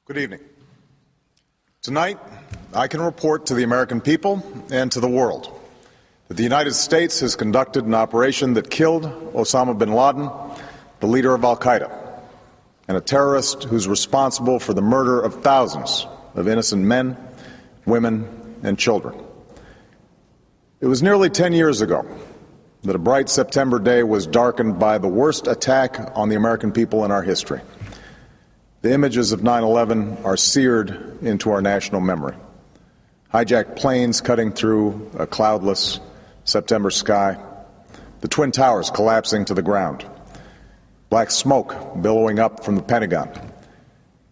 Good evening. Tonight, I can report to the American people and to the world that the United States has conducted an operation that killed Osama bin Laden, the leader of al-Qaeda, and a terrorist who's responsible for the murder of thousands of innocent men, women, and children. It was nearly 10 years ago that a bright September day was darkened by the worst attack on the American people in our history. The images of 9/11 are seared into our national memory. Hijacked planes cutting through a cloudless September sky, the Twin Towers collapsing to the ground, black smoke billowing up from the Pentagon,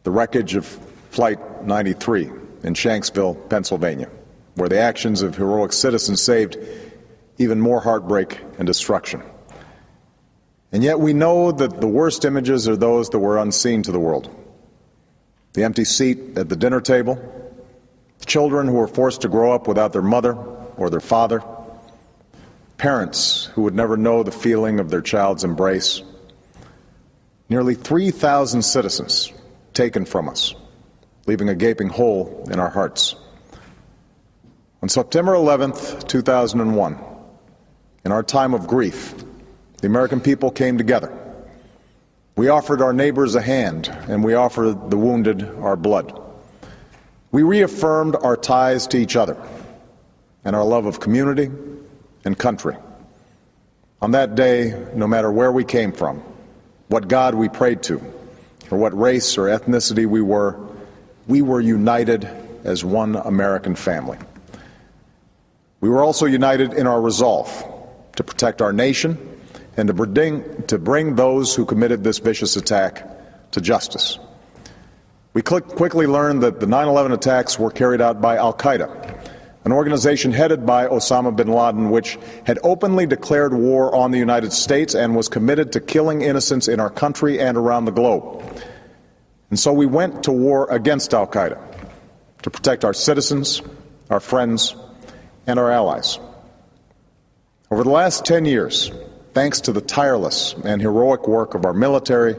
the wreckage of Flight 93 in Shanksville, Pennsylvania, where the actions of heroic citizens saved even more heartbreak and destruction. And yet we know that the worst images are those that were unseen to the world. The empty seat at the dinner table, children who were forced to grow up without their mother or their father, parents who would never know the feeling of their child's embrace, nearly 3,000 citizens taken from us, leaving a gaping hole in our hearts. On September 11th, 2001, in our time of grief, the American people came together. We offered our neighbors a hand, and we offered the wounded our blood. We reaffirmed our ties to each other and our love of community and country. On that day, no matter where we came from, what God we prayed to, or what race or ethnicity we were united as one American family. We were also united in our resolve to protect our nation and to bring those who committed this vicious attack to justice. We quickly learned that the 9/11 attacks were carried out by al-Qaeda, an organization headed by Osama bin Laden, which had openly declared war on the United States and was committed to killing innocents in our country and around the globe. And so we went to war against al-Qaeda to protect our citizens, our friends, and our allies. Over the last 10 years, thanks to the tireless and heroic work of our military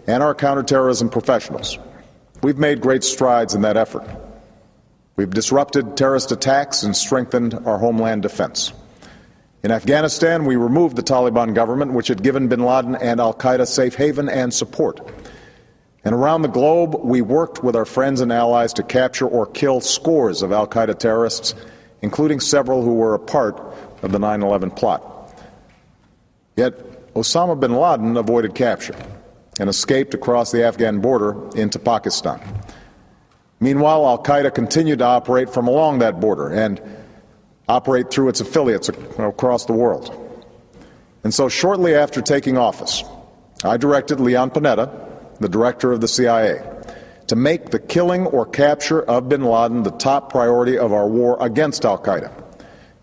and our counterterrorism professionals, we've made great strides in that effort. We've disrupted terrorist attacks and strengthened our homeland defense. In Afghanistan, we removed the Taliban government, which had given bin Laden and al-Qaeda safe haven and support. And around the globe, we worked with our friends and allies to capture or kill scores of al-Qaeda terrorists, including several who were a part of the 9/11 plot. Yet Osama bin Laden avoided capture and escaped across the Afghan border into Pakistan. Meanwhile, al-Qaeda continued to operate from along that border and operate through its affiliates across the world. And so shortly after taking office, I directed Leon Panetta, the director of the CIA, to make the killing or capture of bin Laden the top priority of our war against al-Qaeda,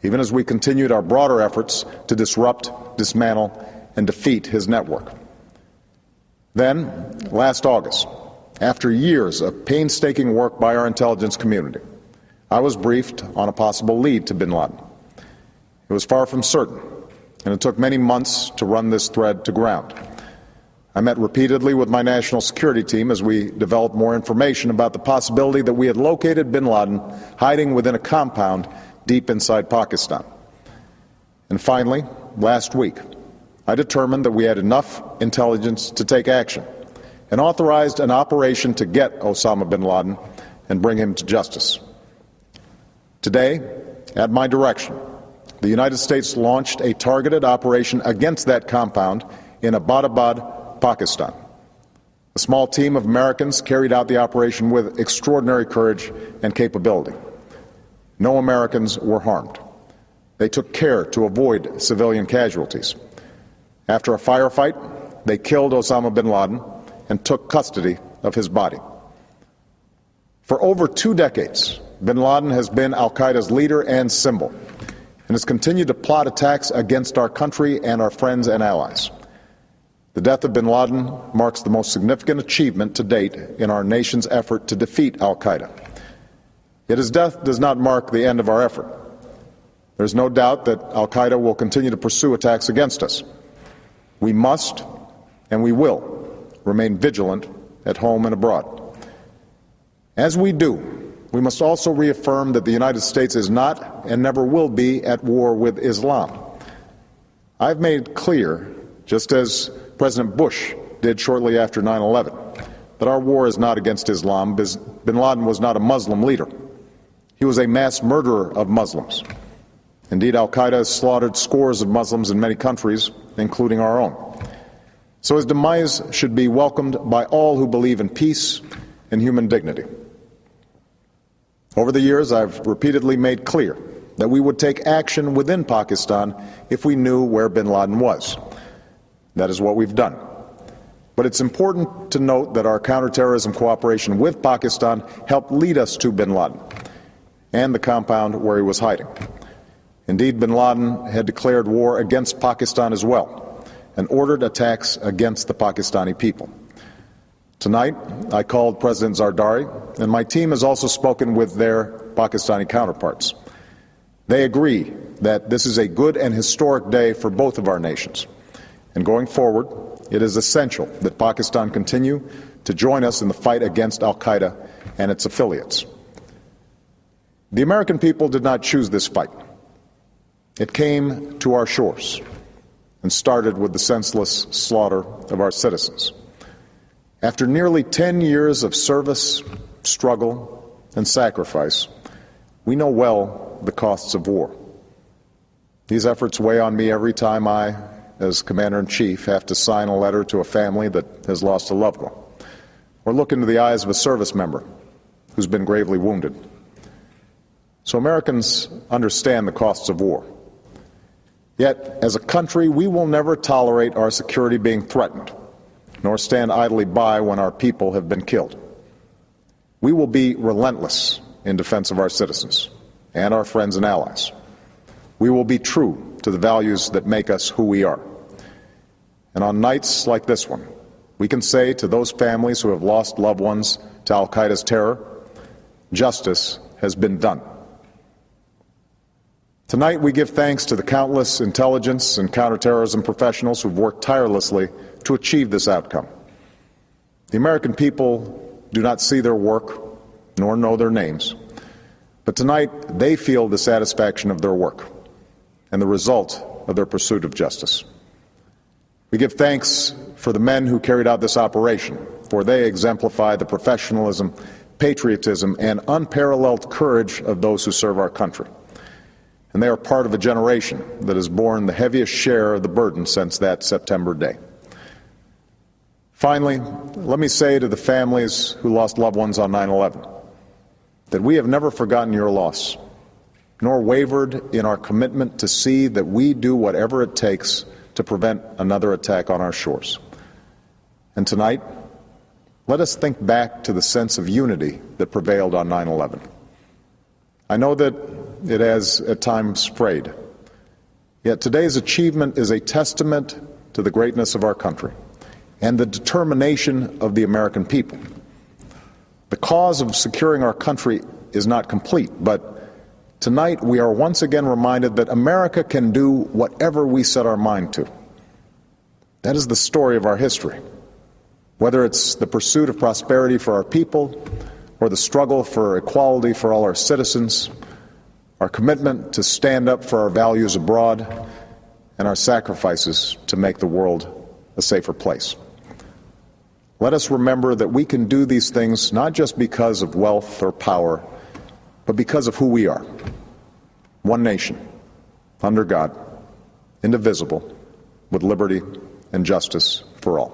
even as we continued our broader efforts to disrupt, dismantle, and defeat his network. Then, last August, after years of painstaking work by our intelligence community, I was briefed on a possible lead to bin Laden. It was far from certain, and it took many months to run this thread to ground. I met repeatedly with my national security team as we developed more information about the possibility that we had located bin Laden hiding within a compound deep inside Pakistan. And finally, last week, I determined that we had enough intelligence to take action and authorized an operation to get Osama bin Laden and bring him to justice. Today, at my direction, the United States launched a targeted operation against that compound in Abbottabad, Pakistan. A small team of Americans carried out the operation with extraordinary courage and capability. No Americans were harmed. They took care to avoid civilian casualties. After a firefight, they killed Osama bin Laden and took custody of his body. For over 2 decades, bin Laden has been al-Qaeda's leader and symbol, and has continued to plot attacks against our country and our friends and allies. The death of bin Laden marks the most significant achievement to date in our nation's effort to defeat al-Qaeda. Yet his death does not mark the end of our effort. There's no doubt that al-Qaeda will continue to pursue attacks against us. We must, and we will, remain vigilant at home and abroad. As we do, we must also reaffirm that the United States is not and never will be at war with Islam. I've made clear, just as President Bush did shortly after 9/11, that our war is not against Islam. Bin Laden was not a Muslim leader. He was a mass murderer of Muslims. Indeed, al-Qaeda has slaughtered scores of Muslims in many countries, including our own. So his demise should be welcomed by all who believe in peace and human dignity. Over the years, I've repeatedly made clear that we would take action within Pakistan if we knew where bin Laden was. That is what we've done. But it's important to note that our counterterrorism cooperation with Pakistan helped lead us to bin Laden and the compound where he was hiding. Indeed, bin Laden had declared war against Pakistan as well and ordered attacks against the Pakistani people. Tonight, I called President Zardari, and my team has also spoken with their Pakistani counterparts. They agree that this is a good and historic day for both of our nations. And going forward, it is essential that Pakistan continue to join us in the fight against al-Qaeda and its affiliates. The American people did not choose this fight. It came to our shores and started with the senseless slaughter of our citizens. After nearly 10 years of service, struggle, and sacrifice, we know well the costs of war. These efforts weigh on me every time I, as Commander-in-Chief, have to sign a letter to a family that has lost a loved one, or look into the eyes of a service member who's been gravely wounded. So Americans understand the costs of war. Yet, as a country, we will never tolerate our security being threatened, nor stand idly by when our people have been killed. We will be relentless in defense of our citizens and our friends and allies. We will be true to the values that make us who we are. And on nights like this one, we can say to those families who have lost loved ones to al-Qaeda's terror, justice has been done. Tonight, we give thanks to the countless intelligence and counterterrorism professionals who've worked tirelessly to achieve this outcome. The American people do not see their work nor know their names, but tonight they feel the satisfaction of their work and the result of their pursuit of justice. We give thanks for the men who carried out this operation, for they exemplify the professionalism, patriotism, and unparalleled courage of those who serve our country. And they are part of a generation that has borne the heaviest share of the burden since that September day. Finally, let me say to the families who lost loved ones on 9/11 that we have never forgotten your loss, nor wavered in our commitment to see that we do whatever it takes to prevent another attack on our shores. And tonight, let us think back to the sense of unity that prevailed on 9/11. I know that it has at times frayed, yet today's achievement is a testament to the greatness of our country and the determination of the American people. The cause of securing our country is not complete, but tonight we are once again reminded that America can do whatever we set our mind to. That is the story of our history. Whether it's the pursuit of prosperity for our people or the struggle for equality for all our citizens, our commitment to stand up for our values abroad, and our sacrifices to make the world a safer place. Let us remember that we can do these things not just because of wealth or power, but because of who we are. One nation, under God, indivisible, with liberty and justice for all.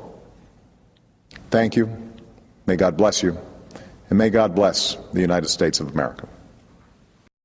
Thank you. May God bless you. And may God bless the United States of America.